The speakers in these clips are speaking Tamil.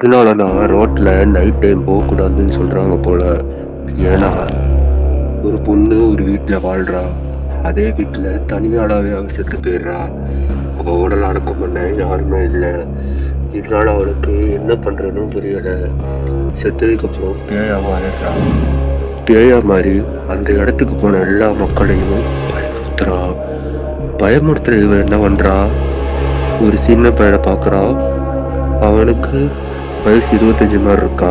எதனாலனா ரோட்ல நைட் டைம் போகக்கூடாதுன்னு சொல்றாங்க போல. ஏன்னா, ஒரு பொண்ணு ஒரு வீட்ல வாழ்றா. அதே வீட்ல தனியாளாவே அவ செத்து போயிடுறா. அவ உடல் அடக்கம் பண்ண யாருமே இல்ல. இதனால அவளுக்கு என்ன பண்றதுன்னு புரியல. செத்ததுக்கு அப்புறம் பேயா மாறிடுறா. பேயா மாறி அந்த இடத்துக்கு போன எல்லா மக்களையும் பயமுறுத்துறா. பயமுறுத்துற இவ என்ன பண்றா? ஒரு சின்ன பையனை பார்க்கறா. அவனுக்கு வயசு 25 மாதிரி இருக்கா.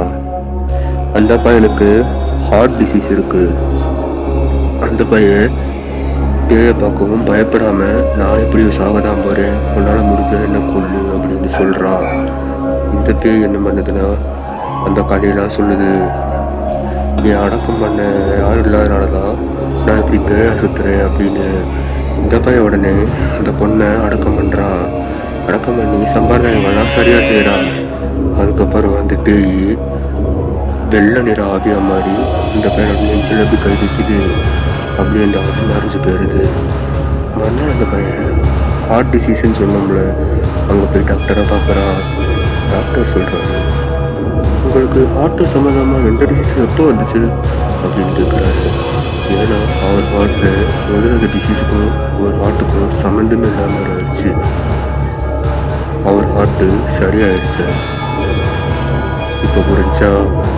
அந்த பையனுக்கு ஹார்ட் டிசீஸ் இருக்கு. அந்த பையன் பேயை பார்க்கவும் பயப்படாம, நான் எப்படி சாகதான் போறேன், உன்னால முடிஞ்ச என்ன கொள்ளு அப்படின்னு சொல்றான். இந்த பேய் என்ன பண்ணுதுன்னா, அந்த கதையெல்லாம் சொல்லுது. நீ அடக்கம் பண்ண யாரும் இல்லாதனாலதான் நான் இப்படி பேயா சுத்துறேன் அப்படின்னு. இந்த பையன் உடனே அந்த பொண்ணை அடக்கம் பண்றான். அடக்கம் பண்ணி சம்பிரதாயங்கள்லாம் சரியா செய்யறான். அதுக்கப்புறம் அந்த பேய் வெள்ளை நிற ஆவியா மாதிரி இந்த பையனோட நெஞ்சில் எப்படி கை வைக்குது. அப்படி அந்த ஆவி மறைஞ்சு போயிடுது. மறுநாள் அந்த பையன் ஹார்ட் டிசீஸ்ன்னு சொன்னோம்ல, அங்கே போய் டாக்டரை பார்க்குறான். டாக்டர் சொல்கிறாரு, உங்களுக்கு ஹார்ட்டு சம்மந்தமாக எந்த டிசீஸ் எப்போ வந்துச்சு அப்படின்னு கேட்குறாரு. ஏன்னா அவர் ஹார்ட்டில் முதல்ல அந்த டிசீஸுக்கும் ஒரு ஹார்ட்டுக்கும் சம்மந்தமே இல்லாமல் இருந்துச்சு. அவர் ஹார்ட்டு சரியாயிடுச்சு. இப்போ புரிஞ்சா,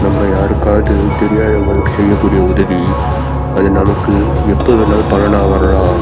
நம்ம யாருக்காவது தெரியாதவங்களுக்கு செய்யக்கூடிய உதவி அது நமக்கு எப்போ வேணாலும் பலனாக வரலாம்.